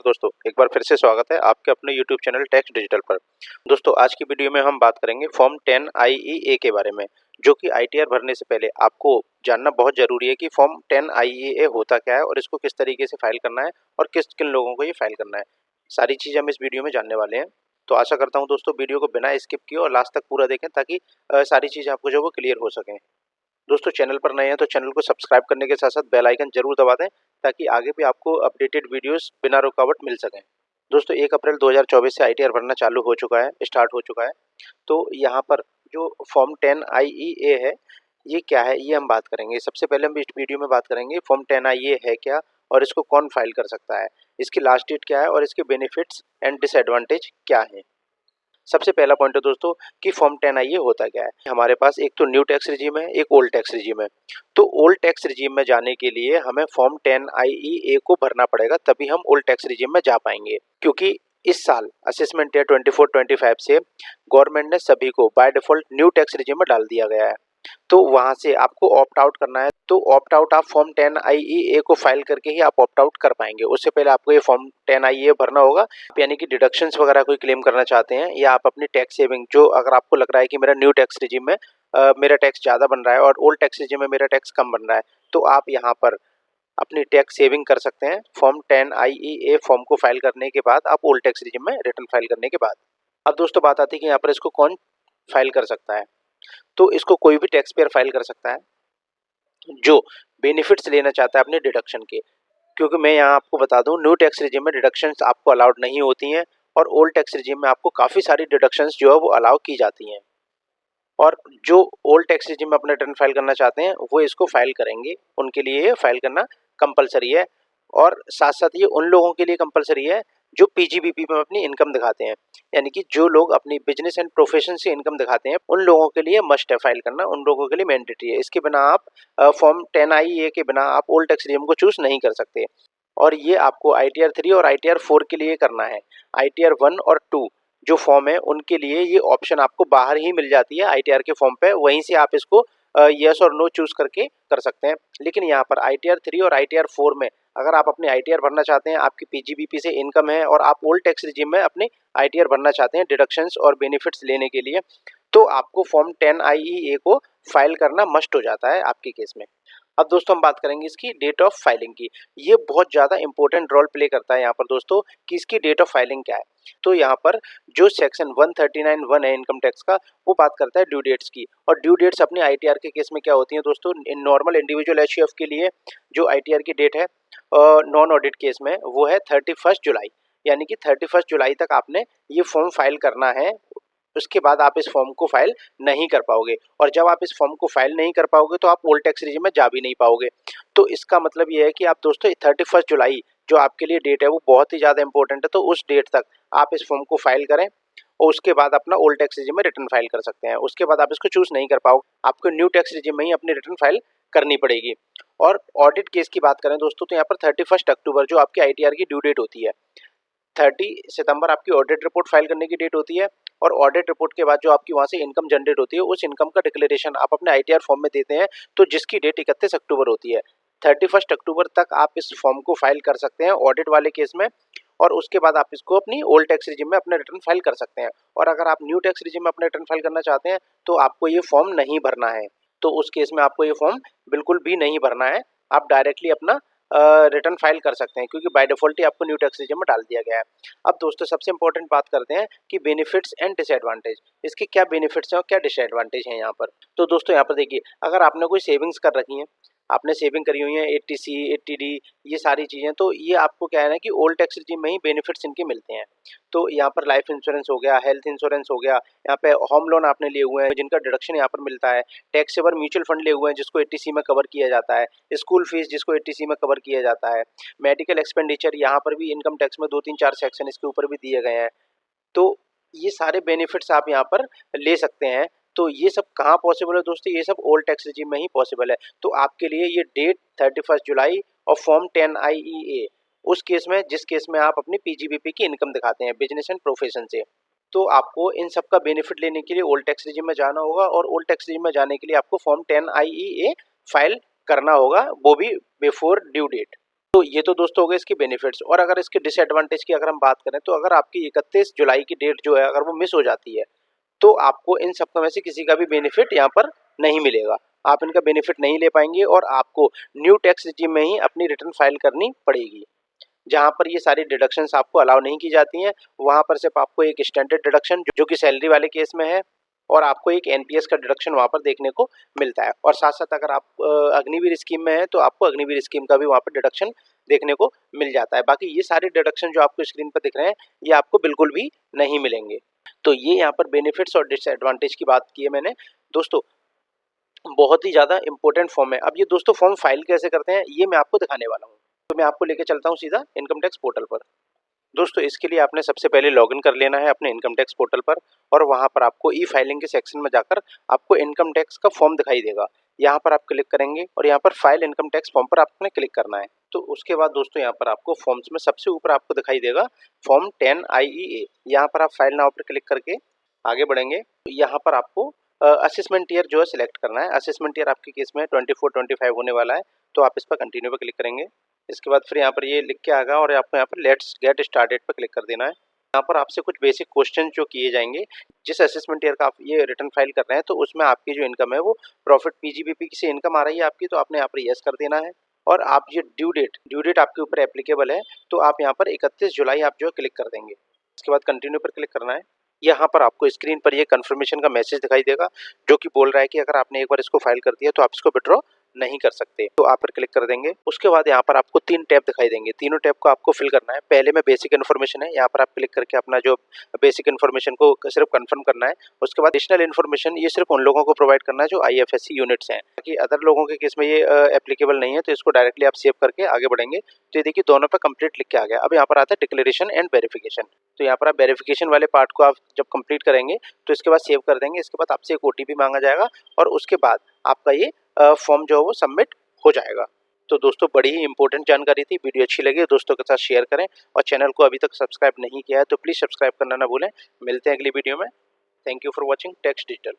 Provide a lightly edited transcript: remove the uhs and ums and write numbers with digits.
दोस्तों, एक बार फिर से स्वागत है आपके अपने यूट्यूब चैनल टैक्स डिजिटल पर। दोस्तों, आज की वीडियो में हम बात करेंगे फॉर्म 10 आईईए के बारे में, जो कि आईटीआर भरने से पहले आपको जानना बहुत ज़रूरी है कि फॉर्म 10 आईईए होता क्या है और इसको किस तरीके से फाइल करना है और किन लोगों को ये फाइल करना है। सारी चीज़ें हम इस वीडियो में जानने वाले हैं। तो आशा करता हूँ दोस्तों, वीडियो को बिना स्किप किए और लास्ट तक पूरा देखें ताकि सारी चीज़ें आपको जो वो क्लियर हो सकें। दोस्तों, चैनल पर नए हैं तो चैनल को सब्सक्राइब करने के साथ साथ बेल आइकन जरूर दबा दें ताकि आगे भी आपको अपडेटेड वीडियोस बिना रुकावट मिल सकें। दोस्तों, 1 अप्रैल 2024 से आईटीआर भरना चालू हो चुका है, स्टार्ट हो चुका है। तो यहाँ पर जो फॉर्म 10 आईईए है, ये क्या है, ये हम बात करेंगे। सबसे पहले हम इस वीडियो में बात करेंगे फॉर्म 10 आईईए है क्या और इसको कौन फाइल कर सकता है, इसकी लास्ट डेट क्या है और इसके बेनिफिट्स एंड डिसएडवांटेज क्या है। सबसे पहला पॉइंट है दोस्तों कि फॉर्म 10 आईए होता क्या है। हमारे पास एक तो न्यू टैक्स रिजीम है, एक ओल्ड टैक्स रिजीम है। तो ओल्ड टैक्स रिजीम में जाने के लिए हमें फॉर्म 10 आईईए को भरना पड़ेगा, तभी हम ओल्ड टैक्स रिजीम में जा पाएंगे। क्योंकि इस साल असेसमेंट ईयर 24-25 से गवर्नमेंट ने सभी को by default new tax regime में डाल दिया गया है। तो वहां से आपको ऑप्ट आउट करना है, तो ऑप्ट आउट आप फॉर्म 10 आईईए को फाइल करके ही आप ऑप्ट आउट कर पाएंगे। उससे पहले आपको ये फॉर्म 10 आईईए भरना होगा। यानी कि डिडक्शंस वगैरह कोई क्लेम करना चाहते हैं या आप अपनी टैक्स सेविंग, जो अगर आपको लग रहा है कि मेरा न्यू टैक्स रिजीम में मेरा टैक्स ज़्यादा बन रहा है और ओल्ड टैक्स रिजीम में मेरा टैक्स कम बन रहा है, तो आप यहाँ पर अपनी टैक्स सेविंग कर सकते हैं फॉर्म 10 आईईए फॉर्म को फाइल करने के बाद, आप ओल्ड टैक्स रिजीम में रिटर्न फाइल करने के बाद। अब दोस्तों, बात आती है कि यहाँ पर इसको कौन फाइल कर सकता है। तो इसको कोई भी टैक्स पेयर फाइल कर सकता है जो बेनिफिट्स लेना चाहता है अपने डिडक्शन के। क्योंकि मैं यहाँ आपको बता दूं, न्यू टैक्स रिजीम में डिडक्शंस आपको अलाउड नहीं होती हैं और ओल्ड टैक्स रिजीम में आपको काफ़ी सारी डिडक्शंस जो है वो अलाउ की जाती हैं। और जो ओल्ड टैक्स रिजीम में अपना रिटर्न फाइल करना चाहते हैं वो इसको फाइल करेंगे, उनके लिए ये फाइल करना कंपलसरी है। और साथ साथ ये उन लोगों के लिए कंपलसरी है जो पीजीबीपी में अपनी इनकम दिखाते हैं। यानी कि जो लोग अपनी बिजनेस एंड प्रोफेशन से इनकम दिखाते हैं, उन लोगों के लिए मस्ट है फाइल करना, उन लोगों के लिए मैंडेटरी है। इसके बिना आप फॉर्म 10 आईईए के बिना आप ओल्ड टैक्स रिजीम को चूज नहीं कर सकते। और ये आपको आईटीआर 3 और आईटीआर 4 के लिए करना है। आईटीआर 1 और 2 जो फॉर्म है उनके लिए ये ऑप्शन आपको बाहर ही मिल जाती है आईटीआर के फॉर्म पे, वहीं से आप इसको यस और नो चूज करके कर सकते हैं। लेकिन यहाँ पर आईटीआर 3 और आईटीआर 4 में अगर आप अपने आईटीआर भरना चाहते हैं, आपकी पीजीबीपी से इनकम है और आप ओल्ड टैक्स रिजीम में अपने आईटीआर भरना चाहते हैं डिडक्शंस और बेनिफिट्स लेने के लिए, तो आपको फॉर्म 10 आईईए को फाइल करना मस्ट हो जाता है आपके केस में। अब दोस्तों, हम बात करेंगे इसकी डेट ऑफ फाइलिंग की। ये बहुत ज़्यादा इंपॉर्टेंट रोल प्ले करता है यहाँ पर दोस्तों कि इसकी डेट ऑफ फाइलिंग क्या है। तो यहाँ पर जो सेक्शन 139(1) है इनकम टैक्स का, वो बात करता है ड्यू डेट्स की। और ड्यू डेट्स अपने आईटीआर के केस में क्या होती हैं दोस्तों, नॉर्मल इंडिविजुअल एचयूएफ के लिए जो आईटीआर की डेट है नॉन ऑडिट केस में, वो है 31 जुलाई। यानी कि 31 जुलाई तक आपने ये फॉर्म फाइल करना है, उसके बाद आप इस फॉर्म को फाइल नहीं कर पाओगे। और जब आप इस फॉर्म को फाइल नहीं कर पाओगे तो आप ओल्ड टैक्स रिजीम में जा भी नहीं पाओगे। तो इसका मतलब ये है कि आप दोस्तों 31 जुलाई जो आपके लिए डेट है वो बहुत ही ज़्यादा इंपॉर्टेंट है। तो उस डेट तक आप इस फॉर्म को फाइल करें और उसके बाद अपना ओल्ड टैक्स रिजीम में रिटर्न फाइल कर सकते हैं। उसके बाद आप इसको चूज नहीं कर पाओगे, आपको न्यू टैक्स रिजीम में ही अपनी रिटर्न फाइल करनी पड़ेगी। और ऑडिट केस की बात करें दोस्तों, तो यहाँ पर 31 अक्टूबर जो आपकी आईटीआर की ड्यू डेट होती है, 30 सितंबर आपकी ऑडिट रिपोर्ट फाइल करने की डेट होती है। और ऑडिट रिपोर्ट के बाद जो आपकी वहां से इनकम जनरेट होती है, उस इनकम का डिक्लेरेशन आप अपने आईटीआर फॉर्म में देते हैं, तो जिसकी डेट 31 अक्टूबर होती है। 31 अक्टूबर तक आप इस फॉर्म को फाइल कर सकते हैं ऑडिट वाले केस में। और उसके बाद आप इसको अपनी ओल्ड टैक्स रिजीम में अपना रिटर्न फाइल कर सकते हैं। और अगर आप न्यू टैक्स रिजीम में अपना रिटर्न फाइल करना चाहते हैं तो आपको ये फॉर्म नहीं भरना है। तो उस केस में आपको ये फॉर्म बिल्कुल भी नहीं भरना है, आप डायरेक्टली अपना रिटर्न फाइल कर सकते हैं, क्योंकि बाय डिफॉल्ट ही आपको न्यू टैक्स रिजीम में डाल दिया गया है। अब दोस्तों, सबसे इंपॉर्टेंट बात करते हैं कि बेनिफिट्स एंड डिसएडवांटेज। इसके क्या बेनिफिट्स हैं और क्या डिसएडवांटेज हैं यहाँ पर। तो दोस्तों, यहाँ पर देखिए, अगर आपने कोई सेविंग्स कर रखी है, आपने सेविंग करी हुई है 80C 80D, ये सारी चीज़ें, तो ये आपको क्या है ना कि ओल्ड टैक्स रिजीम में ही बेनिफिट्स इनके मिलते हैं। तो यहाँ पर लाइफ इंश्योरेंस हो गया, हेल्थ इंश्योरेंस हो गया, यहाँ पे होम लोन आपने लिए हुए हैं जिनका डिडक्शन यहाँ पर मिलता है, टैक्स सेवर म्यूचुअल फंड लिए हुए हैं जिसको 80C में कवर किया जाता है, स्कूल फीस जिसको 80C में कवर किया जाता है, मेडिकल एक्सपेंडिचर, यहाँ पर भी इनकम टैक्स में 2-3-4 सेक्शन इसके ऊपर भी दिए गए हैं। तो ये सारे बेनिफिट्स आप यहाँ पर ले सकते हैं। तो ये सब कहाँ पॉसिबल है दोस्तों, ये सब ओल्ड टैक्स रिजीम में ही पॉसिबल है। तो आपके लिए ये डेट 31 जुलाई और फॉर्म 10 आईईए, उस केस में जिस केस में आप अपनी पीजीबीपी की इनकम दिखाते हैं बिजनेस एंड प्रोफेशन से, तो आपको इन सब का बेनिफिट लेने के लिए ओल्ड टैक्स रिजीम में जाना होगा। और ओल्ड टैक्स रिजीम में जाने के लिए आपको फॉर्म 10 आईईए फाइल करना होगा, वो भी बिफोर ड्यू डेट। तो ये तो दोस्तों हो गए इसके बेनिफिट्स। और अगर इसके डिसएडवांटेज की अगर हम बात करें तो अगर आपकी 31 जुलाई की डेट जो है अगर वो मिस हो जाती है तो आपको इन सब में से किसी का भी बेनिफिट यहाँ पर नहीं मिलेगा। आप इनका बेनिफिट नहीं ले पाएंगे और आपको न्यू टैक्स रिजीम में ही अपनी रिटर्न फाइल करनी पड़ेगी, जहाँ पर ये सारी डिडक्शंस आपको अलाउ नहीं की जाती हैं। वहाँ पर सिर्फ आपको एक स्टैंडर्ड डिडक्शन जो कि सैलरी वाले केस में है, और आपको एक एनपीएस का डिडक्शन वहाँ पर देखने को मिलता है। और साथ साथ अगर आप अग्निवीर स्कीम में है तो आपको अग्निवीर स्कीम का भी वहाँ पर डिडक्शन देखने को मिल जाता है। बाकी ये सारे डिडक्शन जो आपको स्क्रीन पर दिख रहे हैं ये आपको बिल्कुल भी नहीं मिलेंगे। तो ये यहाँ पर बेनिफिट्स और डिसएडवांटेज की बात की है मैंने दोस्तों। बहुत ही ज़्यादा इंपॉर्टेंट फॉर्म है। अब ये दोस्तों फॉर्म फाइल कैसे करते हैं ये मैं आपको दिखाने वाला हूँ। तो मैं आपको लेके चलता हूँ सीधा इनकम टैक्स पोर्टल पर। दोस्तों इसके लिए आपने सबसे पहले लॉगिन कर लेना है अपने इनकम टैक्स पोर्टल पर, और वहाँ पर आपको ई फाइलिंग के सेक्शन में जाकर आपको इनकम टैक्स का फॉर्म दिखाई देगा। यहाँ पर आप क्लिक करेंगे और यहाँ पर फाइल इनकम टैक्स फॉर्म पर आपने क्लिक करना है। तो उसके बाद दोस्तों यहाँ पर आपको फॉर्म्स में सबसे ऊपर आपको दिखाई देगा फॉर्म 10 IEA। यहाँ पर आप फाइल नाउ पर क्लिक करके आगे बढ़ेंगे। यहाँ पर आपको असेसमेंट ईयर जो है सिलेक्ट करना है। असेसमेंट ईयर आपके केस में 24-25 होने वाला है, तो आप इस पर कंटिन्यू पर क्लिक करेंगे। इसके बाद फिर यहाँ पर ये लिख के आएगा और आपको यहाँ पर लेट्स गेट स्टार्टेड पर क्लिक कर देना है। यहाँ पर आपसे कुछ बेसिक क्वेश्चन जो किए जाएंगे, जिस असेसमेंट ईयर का आप ये रिटर्न फाइल कर रहे हैं तो उसमें आपकी जो इनकम है वो प्रॉफिट पीजीबीपी से इनकम आ रही है आपकी, तो आपने यहाँ पर यस कर देना है। और आप ये ड्यू डेट आपके ऊपर एप्लीकेबल है, तो आप यहाँ पर 31 जुलाई आप जो है क्लिक कर देंगे। इसके बाद कंटिन्यू पर क्लिक करना है। यहाँ पर आपको स्क्रीन पर ये कंफर्मेशन का मैसेज दिखाई देगा जो कि बोल रहा है कि अगर आपने एक बार इसको फाइल कर दिया तो आप इसको विड्रॉ नहीं कर सकते। तो आप पर क्लिक कर देंगे। उसके बाद यहाँ पर आपको 3 टैब दिखाई देंगे, तीनों टैब को आपको फिल करना है। पहले में बेसिक इन्फॉर्मेशन है, यहाँ पर आप क्लिक करके अपना जो बेसिक इन्फॉर्मेशन को सिर्फ कंफर्म करना है। उसके बाद एडिशनल इन्फॉर्मेशन ये सिर्फ उन लोगों को प्रोवाइड करना है जो IFSC यूनिट्स हैं, ताकि अदर लोगों के केस में ये एप्लीकेबल नहीं है, तो इसको डायरेक्टली आप सेव करके आगे बढ़ेंगे। तो ये देखिए दोनों पे कंप्लीट लिख के आ गया। अब यहाँ पर आता है डिक्लेरेशन एंड वेरिफिकेशन। तो यहाँ पर आप वेरिफिकेशन वाले पार्ट को आप जब कंप्लीट करेंगे तो इसके बाद सेव कर देंगे। इसके बाद आपसे एक OTP मांगा जाएगा और उसके बाद आपका ये फॉर्म जो है वो सबमिट हो जाएगा। तो दोस्तों बड़ी ही इंपॉर्टेंट जानकारी थी। वीडियो अच्छी लगी दोस्तों के साथ शेयर करें, और चैनल को अभी तक सब्सक्राइब नहीं किया है तो प्लीज़ सब्सक्राइब करना ना भूलें। मिलते हैं अगली वीडियो में। Thank you for watching tax digital.